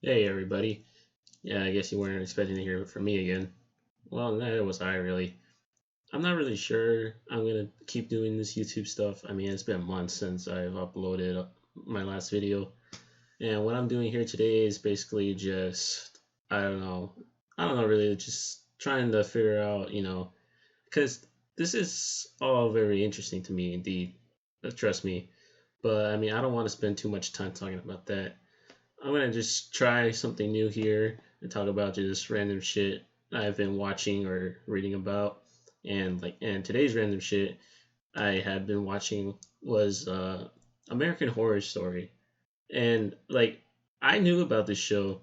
Hey everybody. Yeah, I guess you weren't expecting to hear from me again. Well, neither was I really. I'm not really sure I'm gonna keep doing this YouTube stuff. I mean, it's been months since I've uploaded my last video, and what I'm doing here today is basically just I don't know, I don't know really, just trying to figure out, because this is all very interesting to me indeed. Trust me. But I mean, I don't want to spend too much time talking about that. I'm gonna just try something new here and talk about just random shit I've been watching or reading about. And today's random shit I had been watching was American Horror Story. And I knew about this show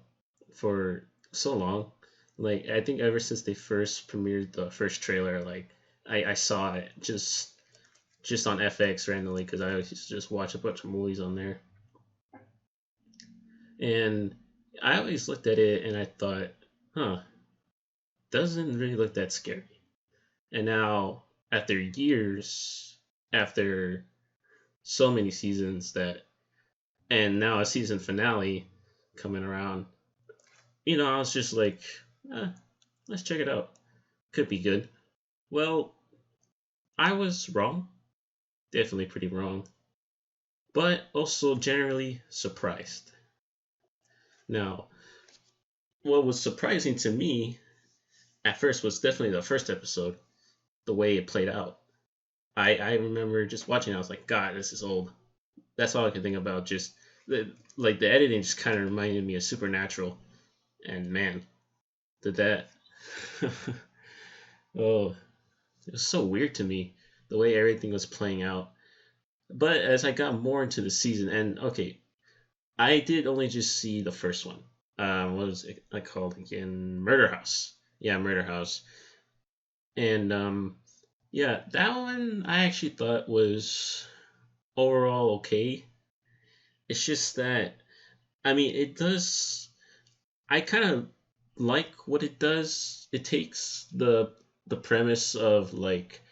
for so long. Like I think ever since they first premiered the first trailer, I saw it just on FX randomly because I always just watch a bunch of movies on there. And I always looked at it and I thought, huh, doesn't really look that scary. And now, after years, after so many seasons and now a season finale coming around, I was just like, eh, let's check it out. Could be good. Well, I was wrong. Definitely pretty wrong. But also generally surprised. Now, what was surprising to me at first was definitely the first episode, the way it played out. I remember just watching it, I was like, God, this is old. That's all I can think about. Just the editing just kind of reminded me of Supernatural. And man, did that. Oh, it was so weird to me, the way everything was playing out. But as I got more into the season, and okay, I did only just see the first one. What was it called again? Murder House. Yeah, Murder House. And yeah, that one I actually thought was overall okay. It's just that I mean it does. I kind of like what it does. It takes the premise of like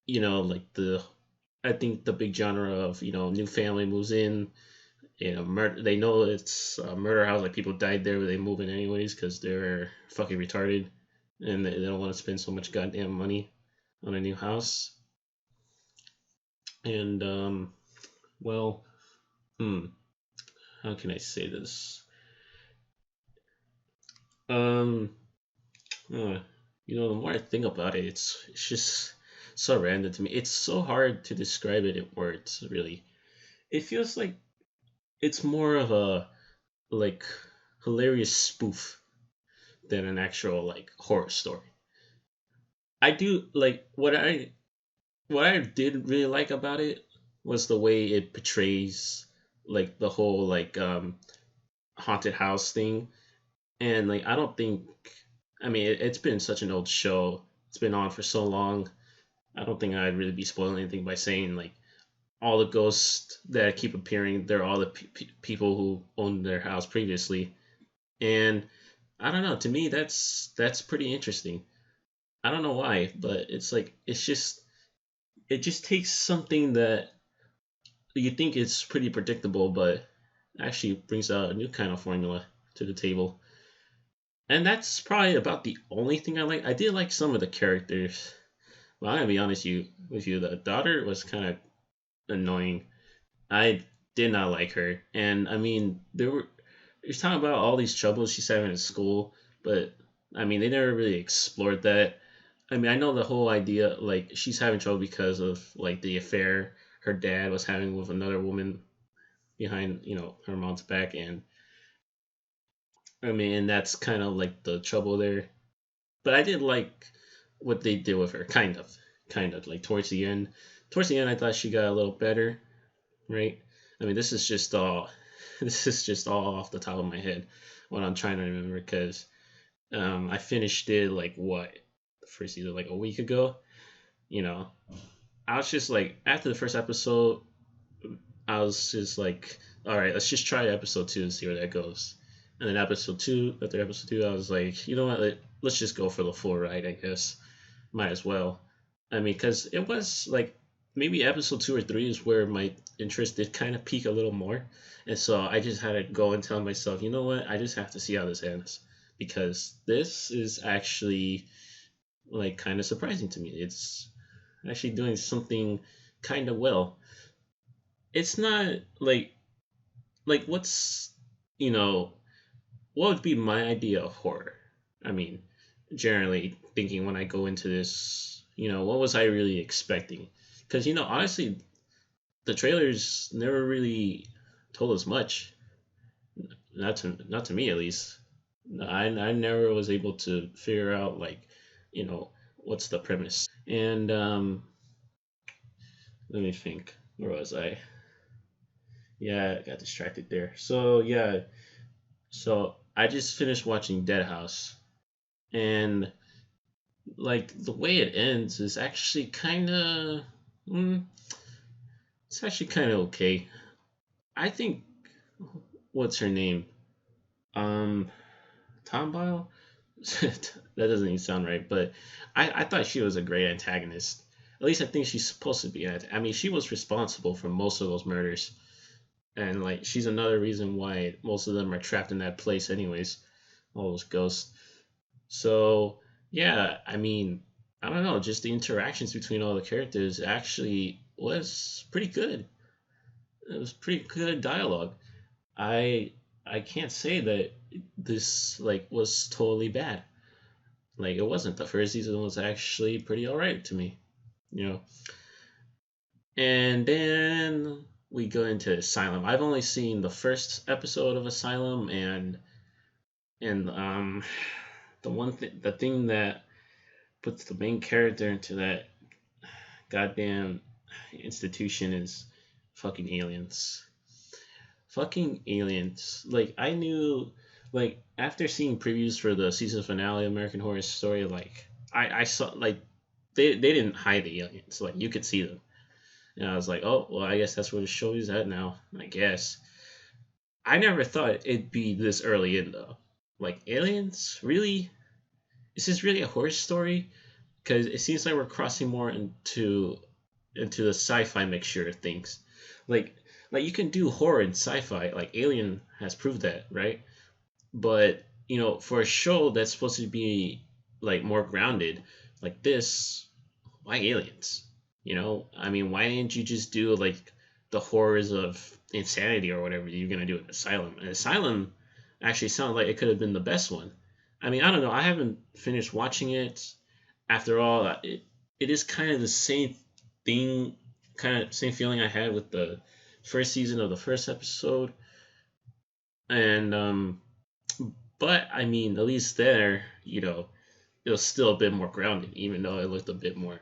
the I think the big genre of new family moves in. They know it's a murder house. Like people died there, but they move in anyways because they're fucking retarded, and they don't want to spend so much goddamn money on a new house. And well, hmm, how can I say this? Um, uh, the more I think about it, it's just so random to me. It's so hard to describe it in words. Really, it feels like it's more of a like hilarious spoof than an actual like horror story. I do like what I did really like about it was the way it portrays like the whole haunted house thing. And like I don't think I mean it's been such an old show. It's been on for so long. I don't think I'd really be spoiling anything by saying like all the ghosts that keep appearing, they're all the people who owned their house previously. And I don't know, to me that's pretty interesting. I don't know why, but it's like it just takes something that you think is pretty predictable, but actually brings out a new kind of formula to the table. And that's probably about the only thing I like. I did like some of the characters. Well, I'm gonna be honest with you. The daughter was kind of annoying. I did not like her, and I mean there's talking about all these troubles she's having at school, but I mean they never really explored that. I mean I know the whole idea like she's having trouble because of like the affair her dad was having with another woman behind her mom's back, and I mean and that's kind of like the trouble there. But I did like what they did with her, kind of like towards the end I thought she got a little better, right? I mean this is just all this is just all off the top of my head what I'm trying to remember because I finished it like what the first season like a week ago. You know, I was just like after the first episode, I was just like, all right, let's just try episode two and see where that goes. And then after episode two, I was like, you know what, let's just go for the full ride, I guess. Might as well. I mean, because it was like maybe episode two or three is where my interest did kind of peak a little more, and so I just had to go and tell myself, you know what, I just have to see how this ends because this is actually like kind of surprising to me. It's actually doing something kind of well. It's not like what's you know what would be my idea of horror? I mean, generally thinking when I go into this, what was I really expecting? Because honestly, the trailers never really told us much. Not to me at least. I never was able to figure out like, you know, what's the premise. And let me think. Where was I? Yeah, I got distracted there. So yeah, so I just finished watching Dead House, and like the way it ends is actually kind of, mm, it's actually kind of okay. I think what's her name? Um, Tombile. that doesn't even sound right, but I thought she was a great antagonist. At least I think she's supposed to be. I mean, she was responsible for most of those murders, and like she's another reason why most of them are trapped in that place, anyways. All those ghosts. So yeah, I mean, I don't know, just the interactions between all the characters actually was pretty good. It was pretty good dialogue. I can't say that this like was totally bad. Like it wasn't. The first season was actually pretty alright to me, you know. And then we go into Asylum. I've only seen the first episode of Asylum, and the thing that puts the main character into that goddamn institution is fucking aliens. Fucking aliens. Like I knew, like after seeing previews for the season finale of American Horror Story, like I saw like they didn't hide the aliens. Like you could see them, and I was like, oh well, I guess that's where the show is at now. I guess I never thought it'd be this early in though. Like aliens, really? Is this really a horror story? Because it seems like we're crossing more into the sci-fi mixture of things. Like like you can do horror and sci-fi. Like Alien has proved that, right? But for a show that's supposed to be like more grounded, like this, why aliens? I mean, why didn't you just do like the horrors of insanity or whatever you're gonna do in Asylum? And Asylum actually sounded like it could have been the best one. I mean, I don't know. I haven't finished watching it. After all, it is kind of the same thing, kind of same feeling I had with the first season of the first episode, and but I mean, at least there, it was still a bit more grounded, even though it looked a bit more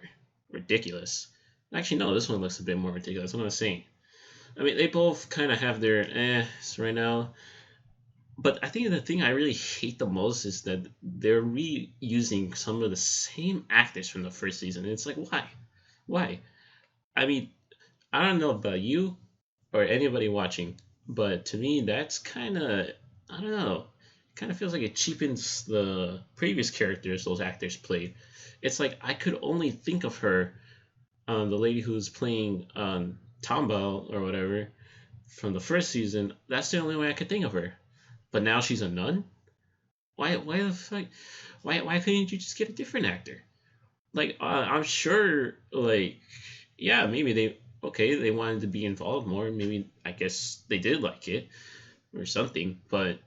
ridiculous. Actually, no, this one looks a bit more ridiculous. What am I saying? I mean, they both kind of have their right now, but I think the thing I really hate the most is that they're reusing some of the same actors from the first season. And it's like, why? Why? I mean, I don't know about you or anybody watching, but to me, that's kind of, I don't know, kind of feels like it cheapens the previous characters those actors played. It's like I could only think of her, the lady who's playing Tomball or whatever from the first season. That's the only way I could think of her. But now she's a nun. Why the fuck? Why couldn't you just get a different actor? Like I'm sure, like yeah, maybe they wanted to be involved more. Maybe I guess they did like it or something. But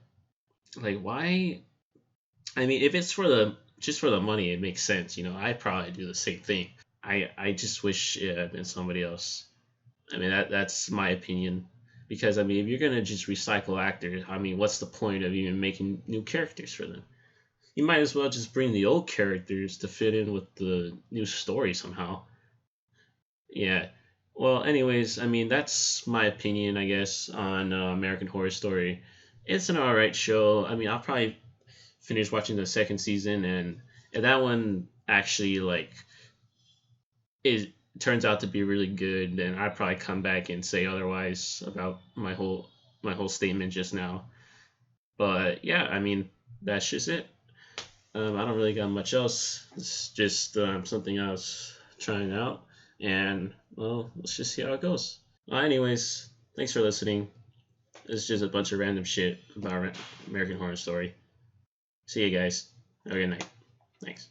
like why? I mean, if it's for the just for the money, it makes sense. I'd probably do the same thing. I just wish it had been somebody else. I mean that's my opinion. Because I mean, if you're gonna just recycle actors, I mean, what's the point of even making new characters for them? You might as well just bring the old characters to fit in with the new story somehow. Yeah. Well, anyways, I mean, that's my opinion, I guess, on American Horror Story. It's an alright show. I mean, I'll probably finish watching the second season, and if that one actually like it turns out to be really good, then I'd probably come back and say otherwise about my whole statement just now. But yeah, I mean, that's just it. I don't really got much else. It's just something I was trying out, and well, let's just see how it goes. Anyways, thanks for listening. It's just a bunch of random shit about American Horror Story. See you guys. Have a good night. Thanks.